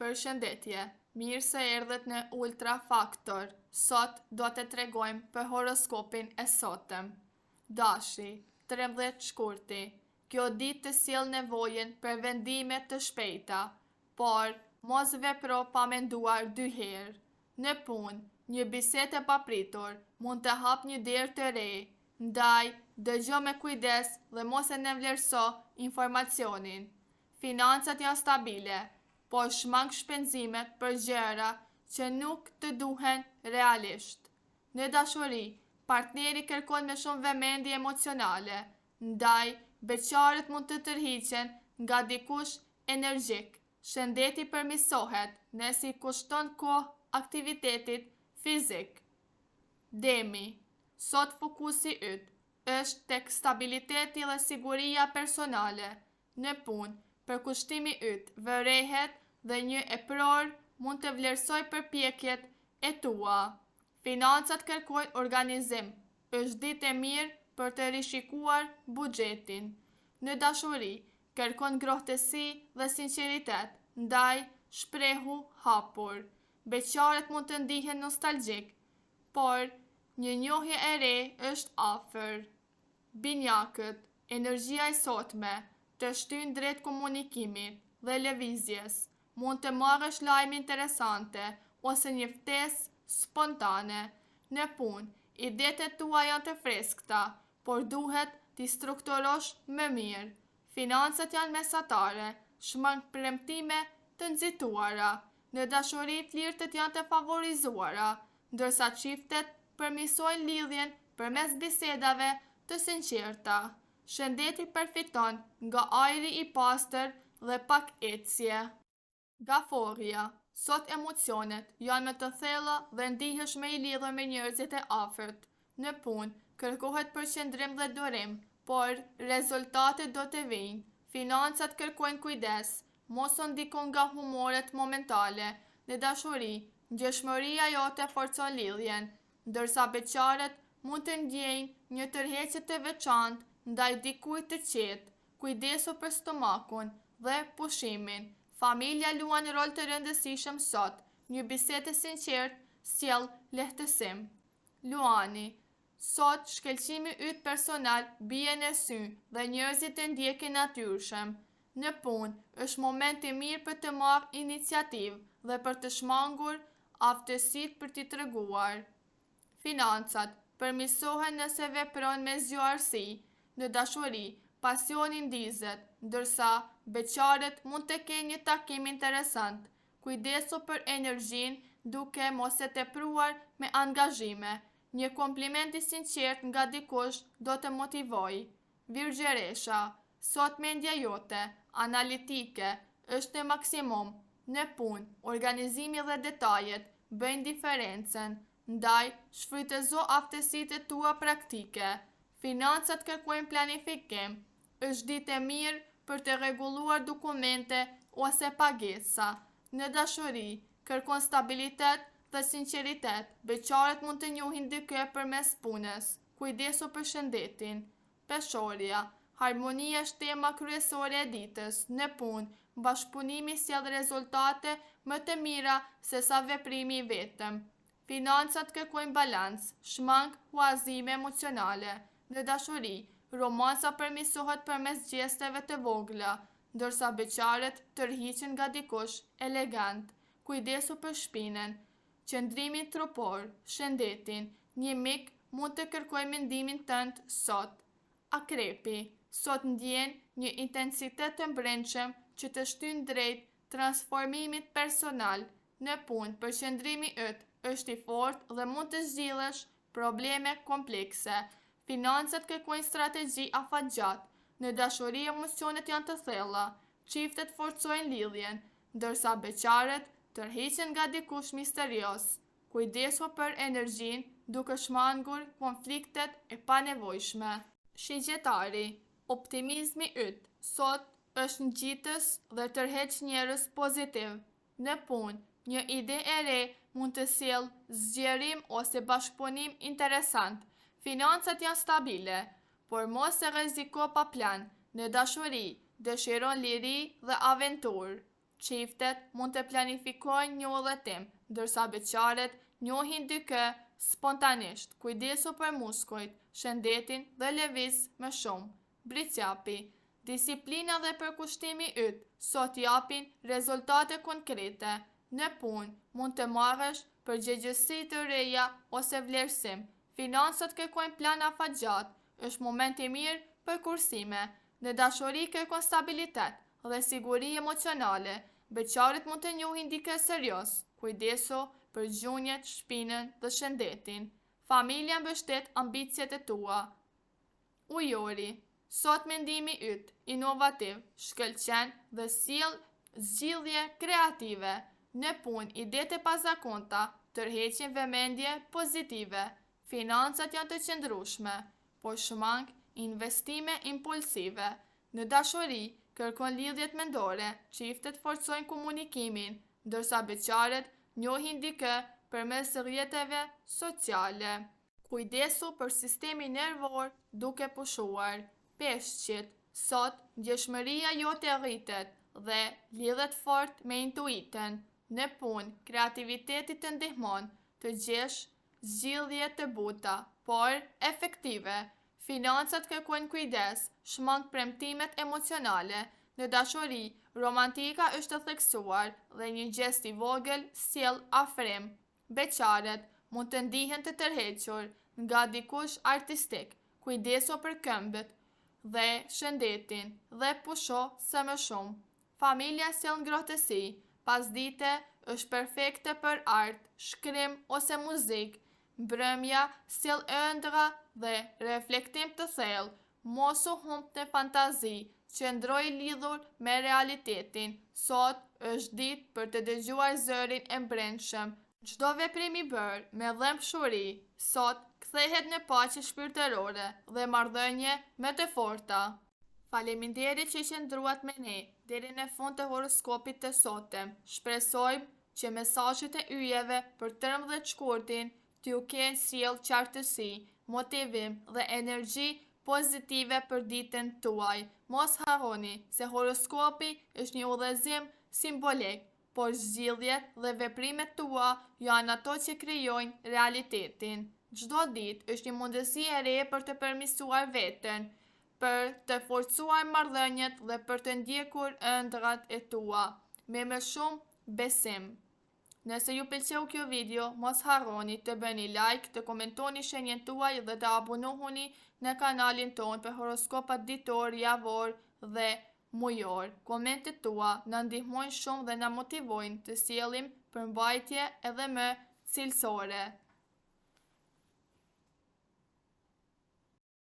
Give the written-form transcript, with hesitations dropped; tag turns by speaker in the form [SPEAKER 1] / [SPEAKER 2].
[SPEAKER 1] Përshëndetje, mirë se erdhët në Ultra Faktor. Sot do të tregojmë për horoskopin e sotëm. Dashi, 13 shkurti. Kjo ditë të sjell nevojën për vendime të shpejta, por mos vepro pa menduar dy herë. Në punë, një bisedë e papritur mund të hap një derë të re, ndaj dëgjo me kujdes dhe mos e nënvlerëso informacionin. Financat janë stabile, por shmang shpenzimet për gjëra që nuk të duhen realisht. Në dashuri, partneri kërkon me shumë vëmendje emocionale, ndaj beqarët mund të tërhiqen nga dikush energjik. Shëndeti përmirësohet nëse i kushton kohë aktivitetit fizik. Demi, sot fokusi yt është tek stabiliteti dhe siguria personale. Në punë, përkushtimi yt vërehet dhe një epror mund të vlerësoj përpjekjet e tua. Financat kërkojnë organizim. Është ditë e mirë për të rishikuar buxhetin. Në dashuri, kërkon ngrohtësi dhe sinqeritet, ndaj shprehu hapur. Beqarët mund të ndihen nostalgjik, por një njohje e re është afër. Binjakët, energjia e sotme të shtyn drejt komunikimit dhe lëvizjes. Mund të marrësh lajme interesante ose një ftesë spontane. Në punë, idetë e tua janë të freskëta, por duhet t'i strukturosh më mirë. Financat janë mesatare, shmang premtime të nxituara. Në dashuri, flirtet janë të favorizuara, ndërsa çiftet përmirësojnë lidhjen përmes bisedave të sinqerta. Shëndeti përfiton nga ajri i pastër dhe pak ecje. Gaforria, sot emocionet janë më të thella dhe ndihesh më i lidhur me njerëzit e afërt. Në punë, kërkohet përqendrim dhe durim, por rezultatet do të vijnë. Financat kërkojnë kujdes, mos u ndikon nga humoret momentale. Në dashuri, ngjeshmëria jote forcon lidhjen, ndërsa beqarët mund të ndjejnë një tërheqje të veçantë ndaj dikujt të qetë. Kujdesu për stomakun dhe pushimin. Familja luan rol të rëndësishëm sot. Një bisedë e sinqertë sjell lehtësim. Luani, sot shkëlqimi yt personal bie në sy dhe njerëzit e ndjekin natyrshëm. Në punë, është moment i mirë për të marrë iniciativë dhe për të shmangur aftësitë për t'i treguar. Financat përmirësohen nëse vepron me zgjuarsi. Në dashuri, pasioni ndizet, ndërsa beqarët mund të kenë një takim interesant. Kujdesu për energjinë duke mos e tepruar me angazhime. Një kompliment i sinqert nga dikush do të motivojë. Virgjeresha, sot mendja jote analitike është në maksimum. Në punë, organizimi dhe detajet bëjnë diferencën, ndaj shfrytëzo aftësitë tua praktike. Financat kërkojnë planifikim. Është ditë e mirë për të rregulluar dokumente ose pagesa. Në dashuri, kërkon stabilitet dhe sinqeritet. Beqarët mund të njohin dikë përmes punës. Kujdesu për shëndetin. Peshorja, harmonia është tema kryesore e ditës. Në punë, bashkëpunimi sjell rezultate më të mira se sa veprimi i vetëm. Financat kërkojnë balans, shmang huazime emocionale. Në dashuri, romanca përmirësohet përmes gjesteve të vogla, ndërsa beqarët tërhiqen nga dikush elegant. Kujdesu për shpinën, qëndrimin trupor, shëndetin. Një mik mund të kërkojë mendimin tënd sot. Akrepi, sot ndjen një intensitet të brendshëm që të shtyn drejt transformimit personal. Në punë, përqendrimi yt është i fortë dhe mund të zgjidhësh probleme komplekse. Financat kërkojnë strategji afatgjatë. Në dashuri, emocionet janë të thella. Çiftet forcojnë lidhjen, ndërsa beqarët tërhiqen nga dikush misterios. Kujdesu për energjinë duke shmangur konfliktet e panevojshme. Shigjetari, optimizmi yt sot është ngjitës dhe tërheq njerëz pozitiv. Në punë, një ide e re mund të sjellë zgjerim ose bashkëpunim interesant. Financat janë stabile, por mos e rreziko pa plan. Në dashuri, dëshiron liri dhe aventurë. çiftet mund të planifikojnë një udhëtim, ndërsa beqaret njohin dikë spontanisht. Kujdesu për muskujt, shëndetin dhe lëviz më shumë. Britsjapi. Disiplina dhe përkushtimi yt sot japin rezultate konkrete. Në punë mund të marrësh përgjegjësi të reja ose vlerësim. Finansat kërkojnë plan afatgjat, është moment i mirë për kursime. Në dashuri kërkon stabilitet dhe siguri emocionale. Beqarit mund të njohin dikë serioz. Kujdesu për gjunjët, shpinën dhe shëndetin. Familja mbështet ambicjet e tua. Ujori. Sot mendimi yt, inovativ, shkëlqen dhe sjell zgjidhje kreative. Në punë, idetë e pazakonta tërheqin vëmendje pozitive. Financat janë të qëndrueshme, por shmang investime impulsive. Në dashuri, kërkon lidhjet mendore, çiftet forcojnë komunikimin, ndërsa beqaret njohin dikë përmes rrjeteve sociale. Kujdesu për sistemin nervor duke pushuar. Peshqit. Sot, ndjeshmëria jote rritet dhe lidhet fort me intuitën. Në punë, kreativiteti të ndihmon të gjesh zgjidhje të buta, por efektive. Financat kërkojnë kujdes, shmang premtimet emocionale. Në dashuri, romantika është të theksuar dhe një gest i vogël sjell afrim. Beqaret mund të ndihen të tërhequr nga dikush artistik. Kujdesu për këmbët dhe shëndetin dhe pusho së më shumë. Familja sjell ngrohtësi, pasdite është perfekte për art, shkrim ose muzikë. Mbrëmja sjell ëndra dhe reflektim të thellë. Mos u humb në fantazi, qëndroj lidhur me realitetin. Sot është ditë për të dëgjuar zërin e brendshëm. Çdo veprim i bërë me dhëmshuri, sot kthehet në paqe shpirtërore dhe marrëdhënie më të forta. Faleminderit që qëndruat me ne deri në fund të horoskopit të sotëm. Shpresojmë që mesazhet e yjeve për 13 shkurtin t'ju kenë sjell qartësi, motivim dhe energji pozitive për ditën tuaj. Mos harroni se horoskopi është një udhëzim simbolik, por zgjidhjet dhe veprimet tua janë ato që krijojnë realitetin. Çdo ditë është një mundësi e re për të përmirësuar veten, për të forcuar marrëdhëniet dhe për të ndjekur ëndrat e tua me më shumë besim. Nëse ju pëlqeu kjo video, mos harroni të bëni like, të komentoni shenjen tuaj dhe të abonohuni në kanalin ton për horoskopat ditor, javor dhe mujor. Komentet tua na ndihmojnë shumë dhe na motivojnë të sjellim përmbajtje edhe më cilësore.